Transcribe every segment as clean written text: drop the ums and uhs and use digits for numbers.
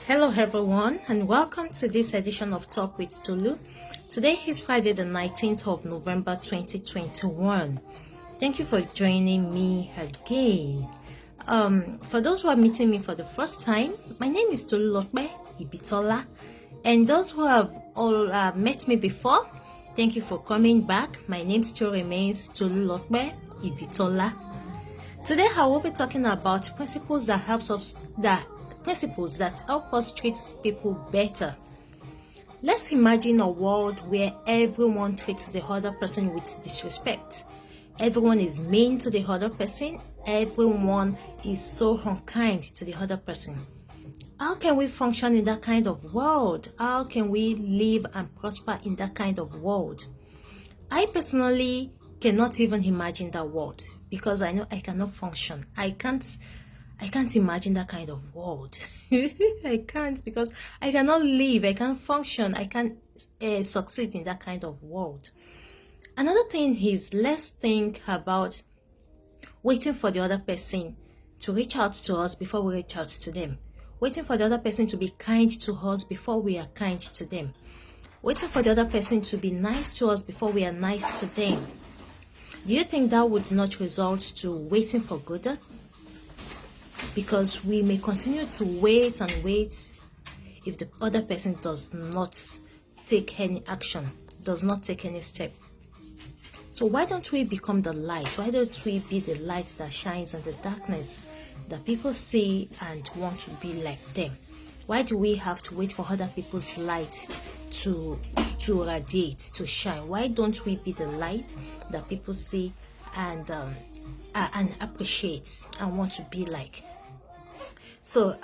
Hello everyone and welcome to this edition of Talk with Tolu. Today is Friday the 19th of November 2021. Thank you for joining me again. For those who are meeting me for the first time, my name is Tolu Ibitola, and those who have all met me before, thank you for coming back. My name still remains Tolu Ibitola. Today I will be talking about principles that help us treat people better. Let's imagine a world where everyone treats the other person with disrespect. Everyone is mean to the other person. Everyone is so unkind to the other person. How can we function in that kind of world? How can we live and prosper in that kind of world? I personally cannot even imagine that world because I know I cannot function. I can't imagine that kind of world. I can't, because I cannot live, I can't function, I can't succeed in that kind of world. Another thing is, let's think about waiting for the other person to reach out to us before we reach out to them. Waiting for the other person to be kind to us before we are kind to them. Waiting for the other person to be nice to us before we are nice to them. Do you think that would not result to waiting for Godot? Because we may continue to wait and wait if the other person does not take any action, does not take any step. So why don't we become the light? Why don't we be the light that shines in the darkness, that people see and want to be like them? Why do we have to wait for other people's light to radiate, to shine? Why don't we be the light that people see and appreciate and want to be like? So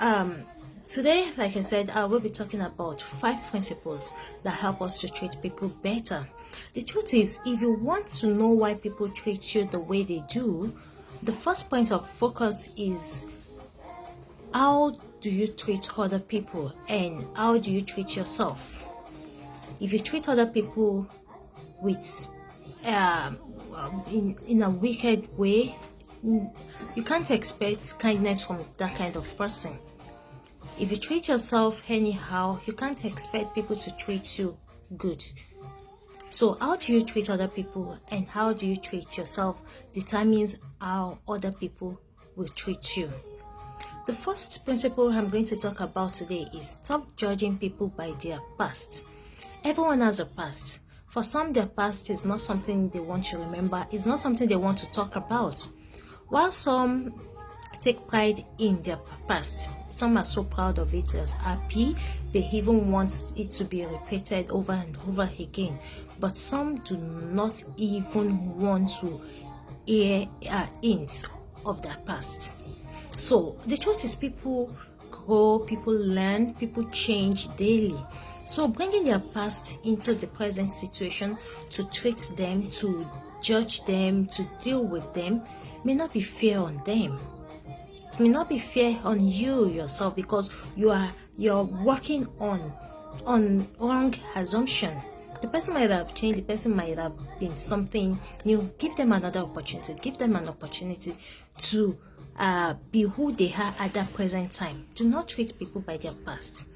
today, like I said, I will be talking about 5 principles that help us to treat people better. The truth is, if you want to know why people treat you the way they do, the first point of focus is, how do you treat other people and how do you treat yourself? If you treat other people with in a wicked way, you can't expect kindness from that kind of person. If you treat yourself anyhow, you can't expect people to treat you good. So how do you treat other people and how do you treat yourself determines how other people will treat you. The first principle I'm going to talk about today is, stop judging people by their past. Everyone has a past. For some, their past is not something they want to remember, it's not something they want to talk about. While some take pride in their past, some are so proud of it, as happy, they even want it to be repeated over and over again. But some do not even want to hear hints of their past. So the truth is, people grow, people learn, people change daily. So bringing their past into the present situation to treat them, to judge them, to deal with them may not be fair on them. It may not be fair on you yourself, because you're working on wrong assumption. The person might have changed, the person might have been something new. Give them another opportunity. Give them an opportunity to be who they are at that present time. Do not treat people by their past.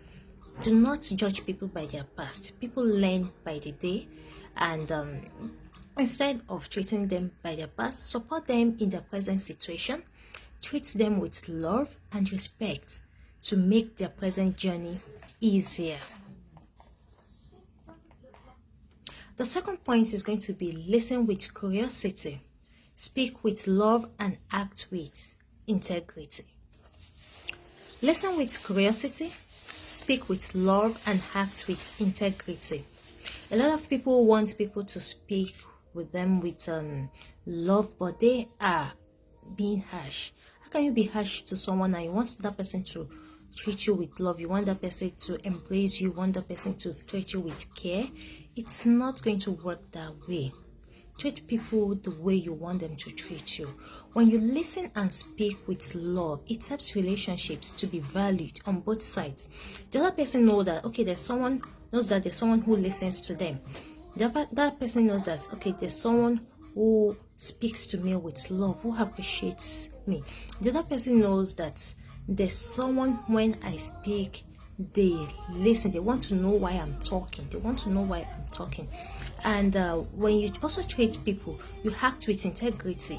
Do not judge people by their past. People learn by the day, and instead of treating them by their past, support them in their present situation. Treat them with love and respect to make their present journey easier. The second point is going to be, listen with curiosity, speak with love, and act with integrity. Listen with curiosity, speak with love, and act with integrity. A lot of people want people to speak with them with love, but they are being harsh. How can you be harsh to someone and you want that person to treat you with love? You want that person to embrace you, you want that person to treat you with care. It's not going to work that way. Treat people the way you want them to treat you. When you listen and speak with love, it helps relationships to be valued on both sides. The other person knows that, okay, there's someone who listens to them. That person knows that, okay, there's someone who speaks to me with love, who appreciates me. The other person knows that there's someone, when I speak, they listen. They want to know why I'm talking. They want to know why I'm talking. And when you also treat people, you act with integrity.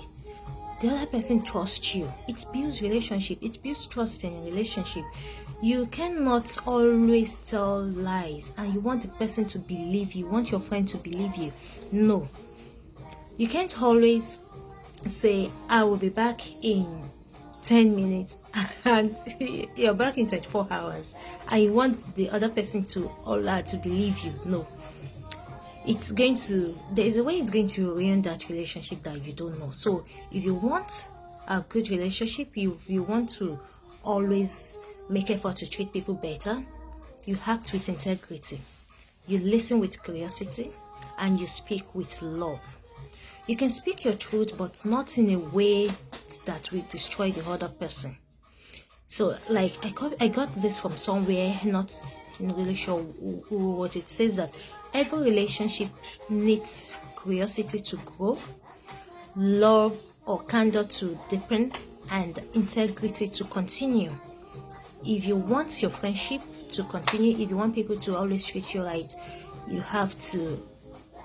The other person trusts you. It builds relationship. It builds trust in a relationship. You cannot always tell lies and you want the person to believe you, want your friend to believe you. No. You can't always say, I will be back in 10 minutes and you're back in 24 hours and you want the other person to believe you. No. There's a way it's going to ruin that relationship that you don't know. So if you want a good relationship, if you want to always make effort to treat people better, you act with integrity, you listen with curiosity, and you speak with love. You can speak your truth, but not in a way that will destroy the other person. So, like, I got this from somewhere, not really sure what it says, that every relationship needs curiosity to grow, love or candor to deepen, and integrity to continue. If you want your friendship to continue, if you want people to always treat you right, you have to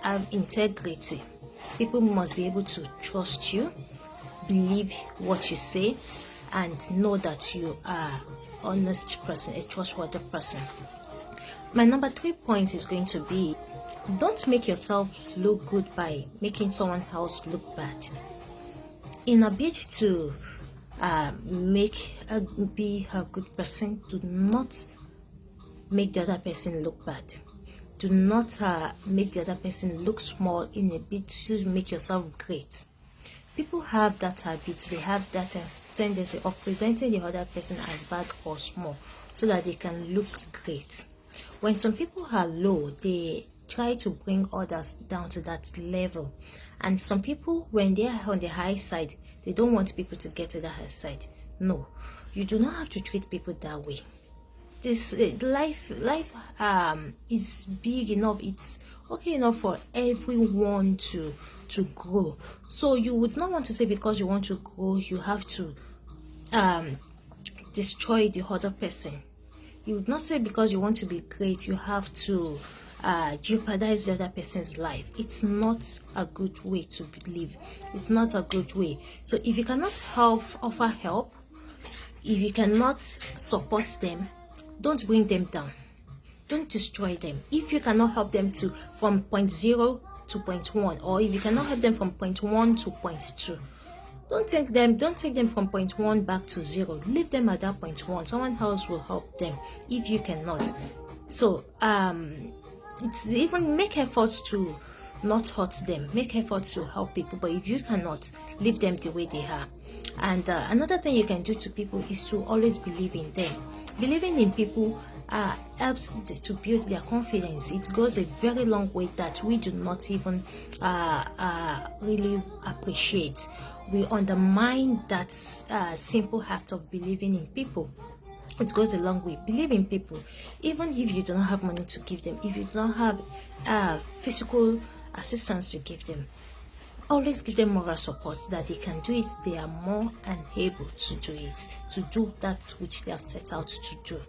have integrity. People must be able to trust you, believe what you say, and know that you are an honest person, a trustworthy person. My number 3 point is going to be, don't make yourself look good by making someone else look bad. In a bid to be a good person, do not make the other person look bad. Do not make the other person look small in a bid to make yourself great. People have that habit, they have that tendency of presenting the other person as bad or small so that they can look great. When some people are low, they try to bring others down to that level. And some people, when they are on the high side, they don't want people to get to the high side. No, you do not have to treat people that way. This life is big enough. It's okay enough for everyone to grow. So you would not want to say because you want to grow, you have to destroy the other person. You would not say because you want to be great, you have to jeopardize the other person's life. It's not a good way to live. It's not a good way. So if you cannot offer help, if you cannot support them, don't bring them down. Don't destroy them. If you cannot help them from point 0 to point 1, or if you cannot help them from point 1 to point 2, don't take them from point 1 back to 0. Leave them at that point 1. Someone else will help them if you cannot. So it's even make efforts to not hurt them. Make efforts to help people, but if you cannot, leave them the way they are. And another thing you can do to people is to always believe in them. Believing in people helps to build their confidence. It goes a very long way that we do not even really appreciate. We undermine that simple act of believing in people. It goes a long way. Believe in people, even if you do not have money to give them, if you do not have physical assistance to give them, always give them moral support so that they can do it. They are more and able to do it, to do that which they have set out to do.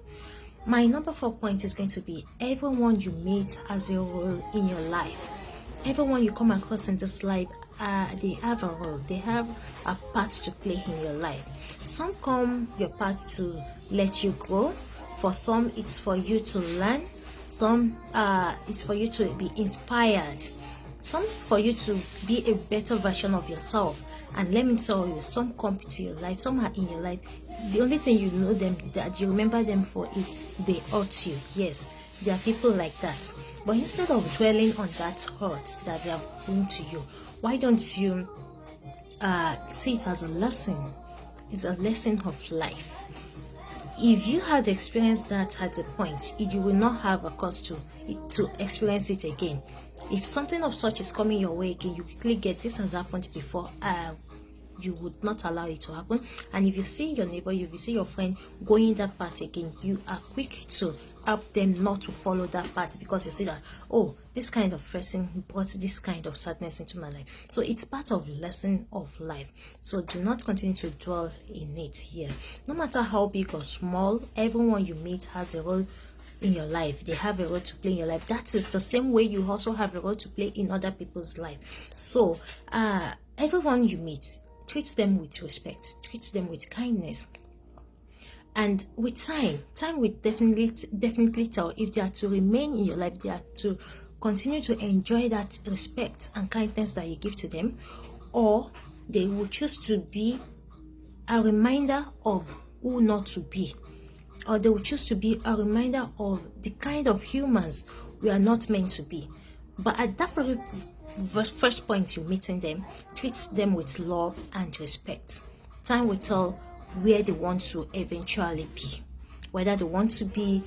My number 4 point is going to be, everyone you meet has a role in your life. Everyone you come across in this life, they have a role. They have a part to play in your life. Some come your path to let you grow. For some, it's for you to learn. Some it's for you to be inspired. Some for you to be a better version of yourself. And let me tell you, some come to your life, some are in your life. The only thing you know them, that you remember them for, is they hurt you. Yes, there are people like that. But instead of dwelling on that hurt that they have done to you, why don't you see it as a lesson? It's a lesson of life. If you had experienced that at a point, you will not have a cause to experience it again. If something of such is coming your way again, you quickly get, this has happened before. you would not allow it to happen. And if you see your neighbor, if you see your friend going that path again, you are quick to help them not to follow that path, because you see that, oh, this kind of person brought this kind of sadness into my life. So it's part of lesson of life. So do not continue to dwell in it here. No matter how big or small, everyone you meet has a role in your life. They have a role to play in your life. That is the same way you also have a role to play in other people's life. So everyone you meet, treat them with respect, treat them with kindness. And with time will definitely tell if they are to remain in your life, they are to continue to enjoy that respect and kindness that you give to them, or they will choose to be a reminder of who not to be, or they will choose to be a reminder of the kind of humans we are not meant to be. But at that very first point you're meeting them, treat them with love and respect. Time will tell where they want to eventually be, whether they want to be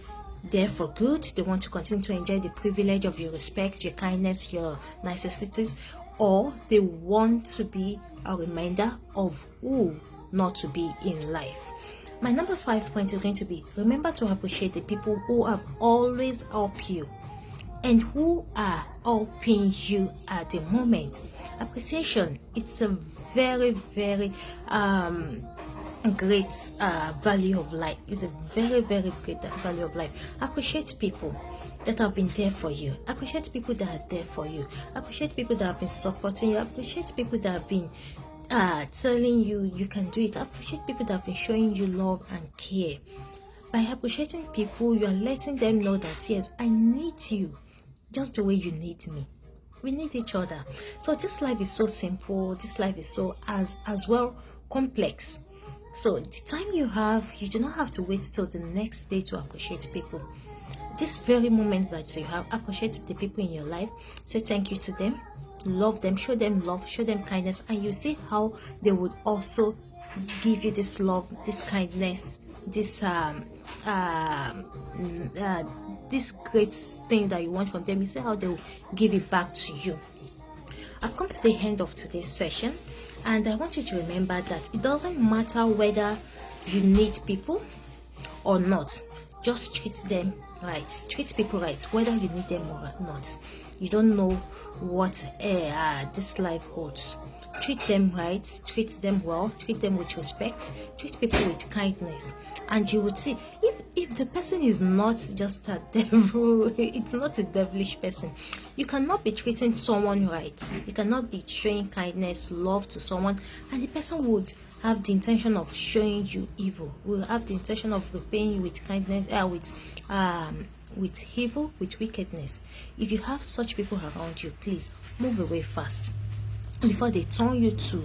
there for good, they want to continue to enjoy the privilege of your respect, your kindness, your niceties, or they want to be a reminder of who not to be in life. My number 5 point is going to be, remember to appreciate the people who have always helped you and who are helping you at the moment. Appreciation, it's a very, very great value of life. It's a very, very great value of life. Appreciate people that have been there for you. Appreciate people that are there for you. Appreciate people that have been supporting you. Appreciate people that have been telling you you can do it. Appreciate people that have been showing you love and care. By appreciating people, you are letting them know that, yes, I need you just the way you need me. We need each other. So this life is so simple. This life is so as well complex. So the time you have, you do not have to wait till the next day to appreciate people. This very moment that you have, appreciate the people in your life. Say thank you to them. Love them, show them love, show them kindness, and you see how they would also give you this love, this kindness, this this great thing that you want from them. You see how they will give it back to you. I've come to the end of today's session, and I want you to remember that it doesn't matter whether you need people or not. Just treat them right. Treat people right, whether you need them or not. You don't know what this life holds. Treat them right, treat them well, treat them with respect, treat people with kindness, and you would see if the person is not just a devil, it's not a devilish person. You cannot be treating someone right, you cannot be showing kindness, love to someone, and the person would have the intention of showing you evil, will have the intention of repaying you with kindness, with evil, with wickedness. If you have such people around you, please move away fast before they turn you to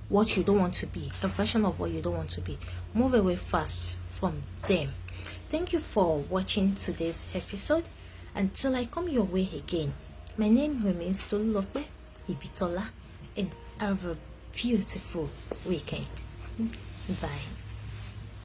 what you don't want to be, a version of what you don't want to be. Move away fast from them. Thank you for watching today's episode. Until I come your way again, my name remains Tolu Ibitola, and have a beautiful weekend. Bye.